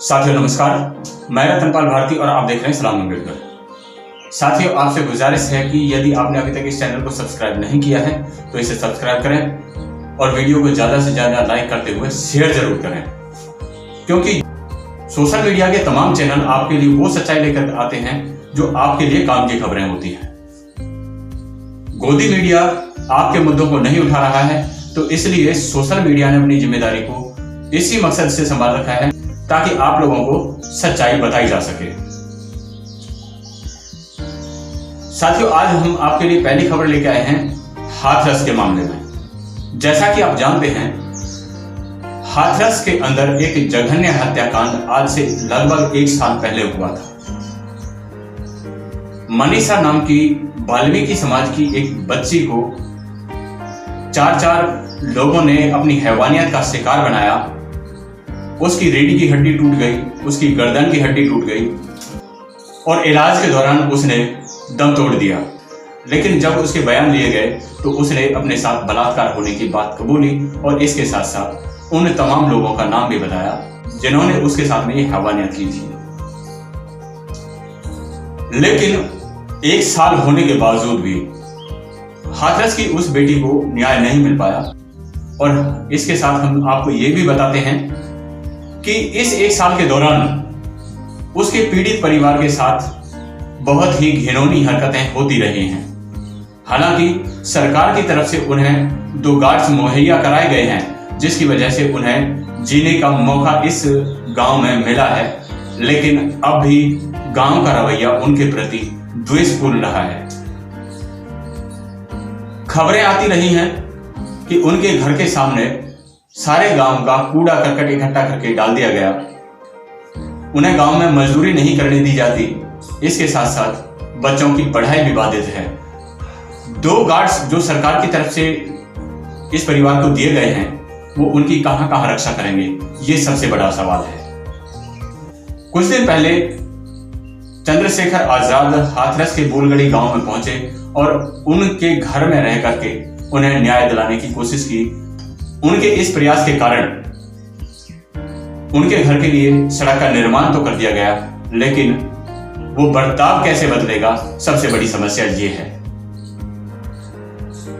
साथियों नमस्कार, मैं रतनपाल भारती और आप देख रहे हैं सलाम अम्बेडकर। साथियों आपसे गुजारिश है कि यदि आपने अभी तक इस चैनल को सब्सक्राइब नहीं किया है तो इसे सब्सक्राइब करें और वीडियो को ज्यादा से ज्यादा लाइक करते हुए शेयर जरूर करें, क्योंकि सोशल मीडिया के तमाम चैनल आपके लिए वो सच्चाई लेकर आते हैं जो आपके लिए काम की खबरें होती हैं। गोदी मीडिया आपके मुद्दों को नहीं उठा रहा है, तो इसलिए सोशल मीडिया ने अपनी जिम्मेदारी को इसी मकसद से संभाल रखा है ताकि आप लोगों को सच्चाई बताई जा सके। साथियों आज हम आपके लिए पहली खबर लेके आए हैं हाथरस के मामले में। जैसा कि आप जानते हैं, हाथरस के अंदर एक जघन्य हत्याकांड आज से लगभग 1 साल पहले हुआ था। मनीषा नाम की वाल्मीकि समाज की एक बच्ची को 4 लोगों ने अपनी हैवानियत का शिकार बनाया। उसकी रीढ़ की हड्डी टूट गई, उसकी गर्दन की हड्डी टूट गई और इलाज के दौरान उसने दम तोड़ दिया। लेकिन जब उसके बयान लिए गए तो उसने अपने साथ बलात्कार होने की बात कबूली और इसके साथ साथ उन तमाम लोगों का नाम भी बताया जिन्होंने उसके साथ में ये हैवानियत की थी। लेकिन 1 साल होने के बावजूद भी हाथरस की उस बेटी को न्याय नहीं मिल पाया। और इसके साथ हम आपको ये भी बताते हैं कि इस 1 साल के दौरान उसके पीड़ित परिवार के साथ बहुत ही घिनौनी हरकतें होती रही हैं। हालांकि सरकार की तरफ से उन्हें 2 गार्ड्स मुहैया कराए गए हैं, जिसकी वजह से उन्हें जीने का मौका इस गांव में मिला है, लेकिन अब भी गांव का रवैया उनके प्रति द्वेषपूर्ण रहा है। खबरें आती रही हैं कि उनके घर के सामने सारे गांव का कूड़ा करकट इकट्ठा करके डाल दिया गया। उन्हें गांव में मजदूरी नहीं करने दी जाती। इसके साथ साथ बच्चों की पढ़ाई भी बाधित है। 2 गार्ड्स जो सरकार की तरफ से इस परिवार को दिए गए हैं, वो उनकी कहां रक्षा करेंगे, ये सबसे बड़ा सवाल है। कुछ दिन पहले चंद्रशेखर आजाद हाथरस के बोलगढ़ी गांव में पहुंचे और उनके घर में रह करके उन्हें न्याय दिलाने की कोशिश की। उनके इस प्रयास के कारण उनके घर के लिए सड़क का निर्माण तो कर दिया गया, लेकिन वो बर्ताव कैसे बदलेगा, सबसे बड़ी समस्या ये है।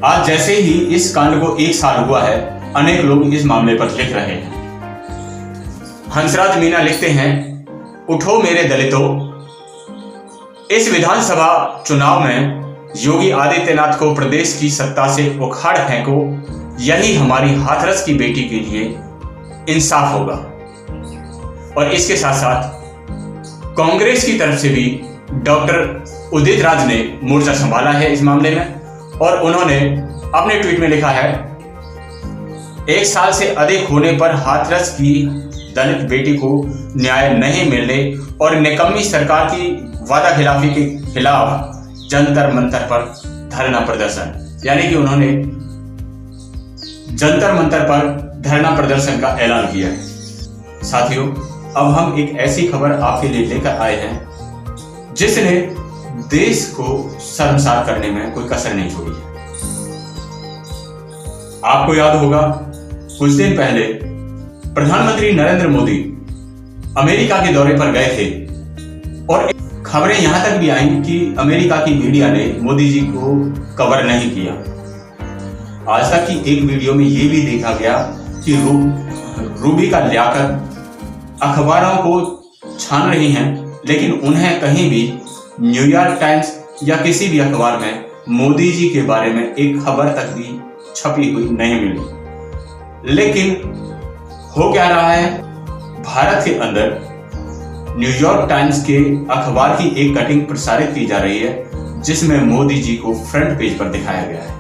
आज जैसे ही इस कांड को 1 साल हुआ है, अनेक लोग इस मामले पर लिख रहे हैं। हंसराज मीना लिखते हैं, उठो मेरे दलितों, इस विधानसभा चुनाव में योगी आदित्यनाथ को प्रदेश की सत्ता से उखाड़ फेंको, यही हमारी हाथरस की बेटी के लिए इंसाफ होगा। और इसके साथ साथ कांग्रेस की तरफ से भी डॉक्टर उदित राज ने मोर्चा संभाला है इस मामले में और उन्होंने अपने ट्वीट में लिखा है, 1 साल से अधिक होने पर हाथरस की दलित बेटी को न्याय नहीं मिलने और निकम्मी सरकार की वादा खिलाफी के खिलाफ जंतर मंतर पर धरना प्रदर्शन, यानी कि उन्होंने जंतर मंतर पर धरना प्रदर्शन का ऐलान किया है। साथियों अब हम एक ऐसी खबर आपके लिए लेकर आए हैं जिसने देश को शर्मसार करने में कोई कसर नहीं छोड़ी है। आपको याद होगा कुछ दिन पहले प्रधानमंत्री नरेंद्र मोदी अमेरिका के दौरे पर गए थे और खबरें यहां तक भी आई कि अमेरिका की मीडिया ने मोदी जी को कवर नहीं किया। आज तक की एक वीडियो में यह भी देखा गया कि रूबिका लियाकत अखबारों को छान रही हैं, लेकिन उन्हें कहीं भी न्यूयॉर्क टाइम्स या किसी भी अखबार में मोदी जी के बारे में एक खबर तक भी छपी हुई नहीं मिली। लेकिन हो क्या रहा है, भारत के अंदर न्यूयॉर्क टाइम्स के अखबार की एक कटिंग प्रसारित की जा रही है जिसमें मोदी जी को फ्रंट पेज पर दिखाया गया है।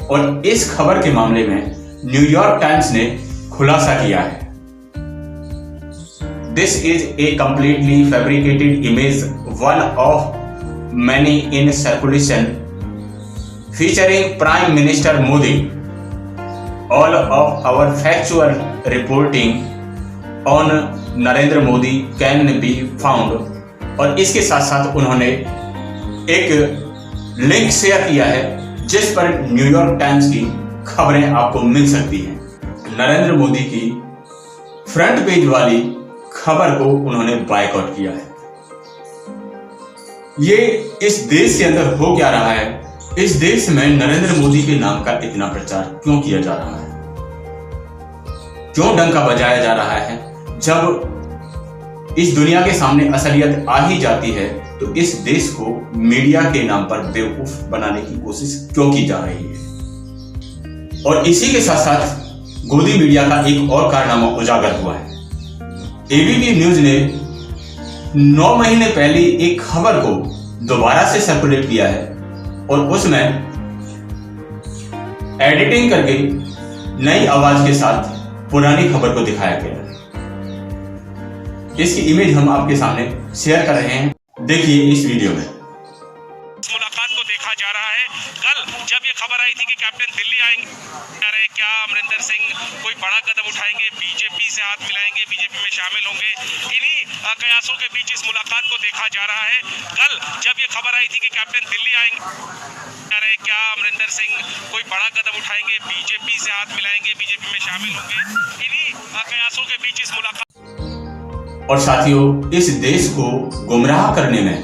और इस खबर के मामले में न्यूयॉर्क टाइम्स ने खुलासा किया है, this is a completely fabricated image, one of many in circulation, featuring prime minister Modi, all of our factual reporting on Narendra Modi can be found. और इसके साथ साथ उन्होंने एक लिंक शेयर किया है जिस पर न्यूयॉर्क टाइम्स की खबरें आपको मिल सकती हैं। नरेंद्र मोदी की फ्रंट पेज वाली खबर को उन्होंने बायकॉट किया है। ये इस देश के अंदर हो क्या रहा है, इस देश में नरेंद्र मोदी के नाम का इतना प्रचार क्यों किया जा रहा है, क्यों डंका बजाया जा रहा है। जब इस दुनिया के सामने असलियत आ ही जाती है तो इस देश को मीडिया के नाम पर बेवकूफ बनाने की कोशिश क्यों की जा रही है। और इसी के साथ साथ गोदी मीडिया का एक और कारनामा उजागर हुआ है। एबीपी न्यूज ने 9 महीने पहले एक खबर को दोबारा से सर्कुलेट किया है और उसमें एडिटिंग करके नई आवाज के साथ पुरानी खबर को दिखाया गया है। इसकी इमेज हम आपके सामने शेयर कर रहे हैं, देखिए इस वीडियो में। मुलाकात को देखा जा रहा है। कल जब ये खबर आई थी कि कैप्टन दिल्ली आएंगे, क्या अमरिंदर सिंह कोई बड़ा कदम उठाएंगे, बीजेपी से हाथ मिलाएंगे, बीजेपी में शामिल होंगे, इन्हीं कयासों के बीच इस मुलाकात को देखा जा रहा है। कल जब ये खबर आई थी कि कैप्टन दिल्ली आएंगे, क्या अमरिंदर सिंह कोई बड़ा कदम उठाएंगे, बीजेपी से हाथ मिलाएंगे, बीजेपी में शामिल होंगे, इन्हीं कयासों के बीच इस मुलाकात। और साथियों, इस देश को गुमराह करने में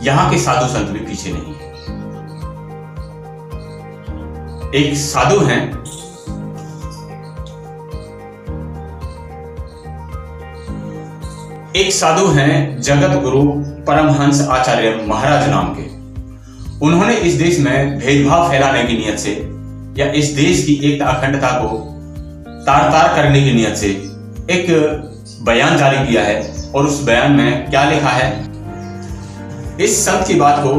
यहां के साधु संत भी पीछे नहीं है। एक साधु हैं, जगत गुरु परमहंस आचार्य महाराज नाम के। उन्होंने इस देश में भेदभाव फैलाने की नियत से या इस देश की एकता अखंडता को तार तार करने की नियत से एक बयान जारी किया है। और उस बयान में क्या लिखा है, इस संत की बात को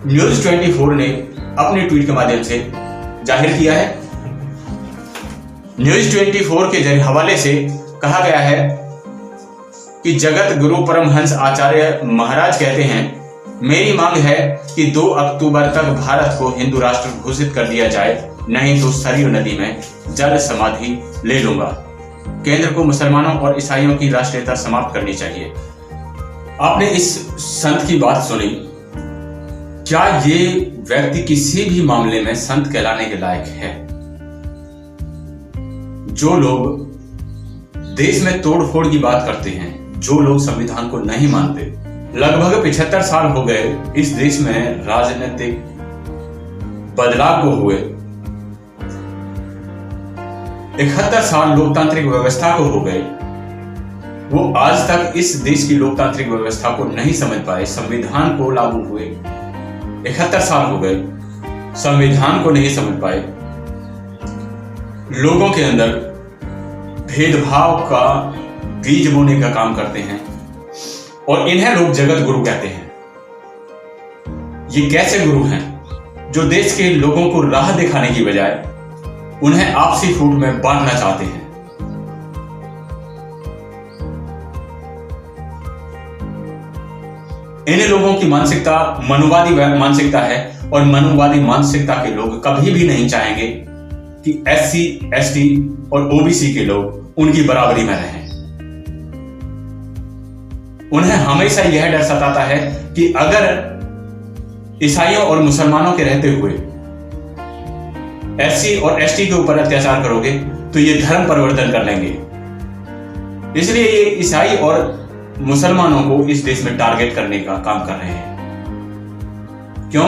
न्यूज 24 ने अपने ट्वीट के माध्यम से जाहिर किया है। न्यूज 24 के जरिए हवाले से कहा गया है कि जगत गुरु परमहंस आचार्य महाराज कहते हैं, मेरी मांग है कि 2 अक्टूबर तक भारत को हिंदू राष्ट्र घोषित कर दिया जाए, नहीं तो सरयू नदी में जल समाधि ले लूंगा। केंद्र को मुसलमानों और ईसाइयों की राष्ट्रीयता समाप्त करनी चाहिए। आपने इस संत की बात सुनी, क्या ये व्यक्ति किसी भी मामले में संत कहलाने के लायक है? जो लोग देश में तोड़फोड़ की बात करते हैं, जो लोग संविधान को नहीं मानते, लगभग 75 साल हो गए इस देश में राजनीतिक बदलाव को हुए, 71 साल लोकतांत्रिक व्यवस्था को हो गए, वो आज तक इस देश की लोकतांत्रिक व्यवस्था को नहीं समझ पाए। संविधान को लागू हुए 71 साल हो गए, संविधान को नहीं समझ पाए, लोगों के अंदर भेदभाव का बीज बोने का काम करते हैं और इन्हें लोग जगत गुरु कहते हैं। ये कैसे गुरु हैं जो देश के लोगों को राह दिखाने की बजाय उन्हें आपसी फूट में बांटना चाहते हैं? इन लोगों की मानसिकता मनुवादी मानसिकता है और मनुवादी मानसिकता के लोग कभी भी नहीं चाहेंगे कि SC, ST और OBC के लोग उनकी बराबरी में रहें। उन्हें हमेशा यह डर सताता है कि अगर ईसाइयों और मुसलमानों के रहते हुए SC और ST के ऊपर अत्याचार करोगे तो ये धर्म परिवर्तन कर लेंगे। इसलिए ये ईसाई और मुसलमानों को इस देश में टारगेट करने का काम कर रहे हैं। क्यों?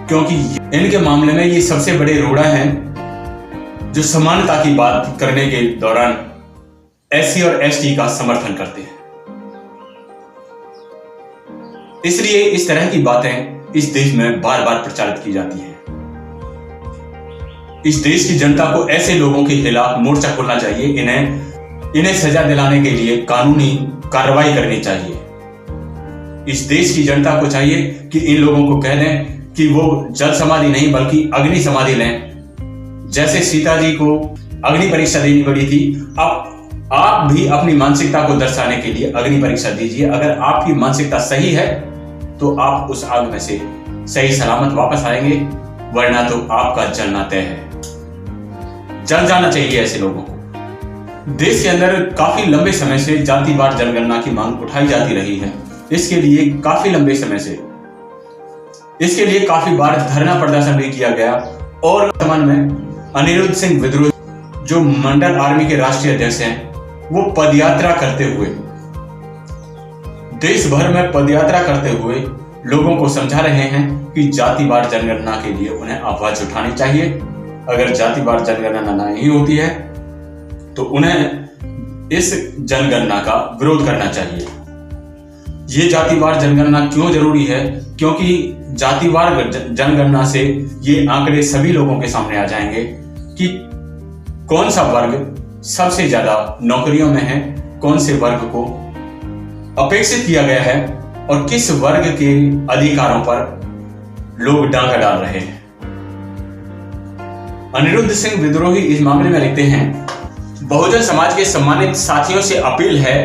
क्योंकि इनके मामले में ये सबसे बड़े रोड़ा हैं जो समानता की बात करने के दौरान SC और ST का समर्थन करते हैं। इसलिए इस तरह की बातें इस देश में बार बार प्रचारित की जाती हैं। इस देश की जनता को ऐसे लोगों के खिलाफ मोर्चा खोलना चाहिए। इन्हें सजा दिलाने के लिए कानूनी कार्रवाई करनी चाहिए। इस देश की जनता को चाहिए कि इन लोगों को कह दें कि वो जल समाधि नहीं बल्कि अग्नि समाधि लें। जैसे सीता जी को अग्नि परीक्षा देनी पड़ी थी, अब आप भी अपनी मानसिकता को दर्शाने के लिए अग्नि परीक्षा दीजिए। अगर आपकी मानसिकता सही है तो आप उस आग में से सही सलामत वापस आएंगे, वरना तो आपका जलना तय है। जल जाना चाहिए ऐसे लोगों को। देश के अंदर काफी लंबे समय से जातिवार जनगणना की मांग उठाई जाती रही है। इसके लिए काफी लंबे समय से इसके लिए काफी बार धरना प्रदर्शन भी किया गया और वर्तमान में अनिरुद्ध सिंह विद्रोही जो मंडल आर्मी के राष्ट्रीय अध्यक्ष हैं, वो पदयात्रा करते हुए देश भर में पदयात्रा करते हुए लोगों को समझा रहे हैं कि जातिवार जनगणना के लिए उन्हें आवाज उठानी चाहिए। अगर जातिवार जनगणना नहीं होती है तो उन्हें इस जनगणना का विरोध करना चाहिए। ये जातिवार जनगणना क्यों जरूरी है? क्योंकि जातिवार जनगणना से ये आंकड़े सभी लोगों के सामने आ जाएंगे कि कौन सा वर्ग सबसे ज्यादा नौकरियों में है, कौन से वर्ग को अपेक्षित किया गया है और किस वर्ग के अधिकारों पर लोग डाका डाल रहे हैं। अनिरुद्ध सिंह विद्रोही इस मामले में लिखते हैं, बहुजन समाज के सम्मानित साथियों से अपील है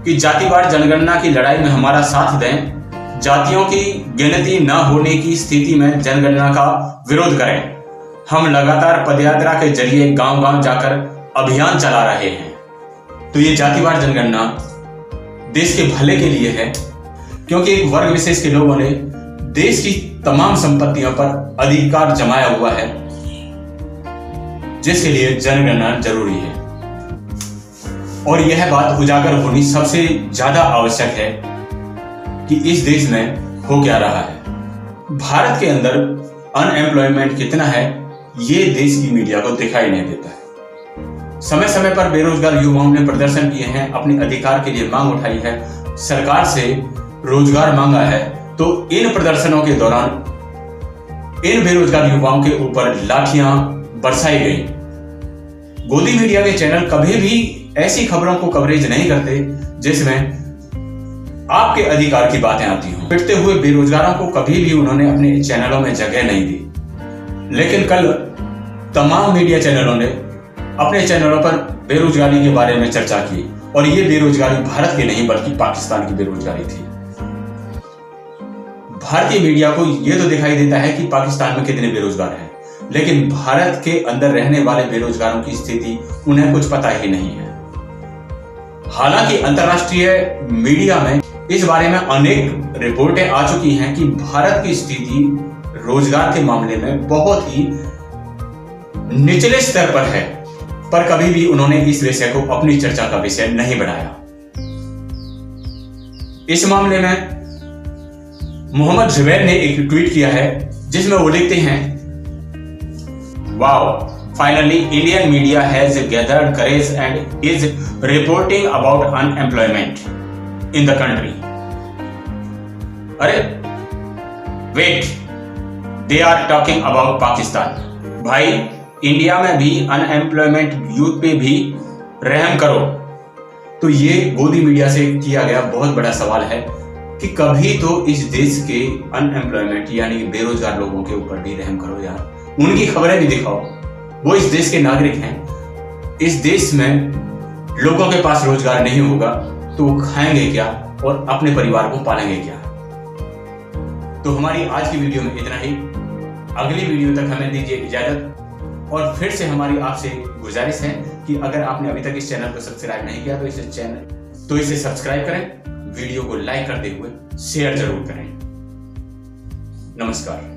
कि जातिवार जनगणना की लड़ाई में हमारा साथ दें। जातियों की गिनती न होने की स्थिति में जनगणना का विरोध करें। हम लगातार पदयात्रा के जरिए गांव-गांव जाकर अभियान चला रहे हैं। तो ये जातिवार जनगणना देश के भले के लिए है, क्योंकि एक वर्ग विशेष के लोगों ने देश की तमाम संपत्तियों पर अधिकार जमाया हुआ है, जिसके लिए जनगणना जरूरी है। और यह बात उजागर होनी सबसे ज्यादा आवश्यक है कि इस देश में हो क्या रहा है। भारत के अंदर अनएम्प्लॉयमेंट कितना है ये देश की मीडिया को दिखाई नहीं देता है। समय समय पर बेरोजगार युवाओं ने प्रदर्शन किए हैं, अपने अधिकार के लिए मांग उठाई है, सरकार से रोजगार मांगा है। तो इन प्रदर्शनों के दौरान इन बेरोजगार युवाओं के ऊपर लाठियां बरसाई गई। गोदी मीडिया के चैनल कभी भी ऐसी खबरों को कवरेज नहीं करते जिसमें आपके अधिकार की बातें आती हों। पिटते हुए बेरोजगारों को कभी भी उन्होंने अपने चैनलों में जगह नहीं दी। लेकिन कल तमाम मीडिया चैनलों ने अपने चैनलों पर बेरोजगारी के बारे में चर्चा की, और ये बेरोजगारी भारत की नहीं बल्कि पाकिस्तान की बेरोजगारी थी। भारतीय मीडिया को यह तो दिखाई देता है कि पाकिस्तान में कितने बेरोजगार हैं, लेकिन भारत के अंदर रहने वाले बेरोजगारों की स्थिति उन्हें कुछ पता ही नहीं है। हालांकि अंतर्राष्ट्रीय मीडिया में इस बारे में अनेक रिपोर्टें आ चुकी हैं कि भारत की स्थिति रोजगार के मामले में बहुत ही निचले स्तर पर है, पर कभी भी उन्होंने इस विषय को अपनी चर्चा का विषय नहीं बनाया। इस मामले में मोहम्मद जुबैर ने एक ट्वीट किया है जिसमें वो लिखते हैं, wow, finally Indian media has gathered courage and is reporting about unemployment in the country. अरे wait, they are talking about Pakistan. भाई, इंडिया में भी अनएम्प्लॉयमेंट यूथ पे भी रहम करो। तो ये गोदी मीडिया से किया गया बहुत बड़ा सवाल है कि कभी तो इस देश के अनएम्प्लॉयमेंट यानी बेरोजगार लोगों के ऊपर भी रहम करो यार, उनकी खबरें भी दिखाओ। वो इस देश के नागरिक हैं। इस देश में लोगों के पास रोजगार नहीं होगा तो वो खाएंगे क्या और अपने परिवार को पालेंगे क्या। तो हमारी आज की वीडियो में इतना ही। अगली वीडियो तक हमें दीजिए इजाजत, और फिर से हमारी आपसे गुजारिश है कि अगर आपने अभी तक इस चैनल को सब्सक्राइब नहीं किया तो इसे सब्सक्राइब करें, वीडियो को लाइक करते हुए शेयर जरूर करें। नमस्कार।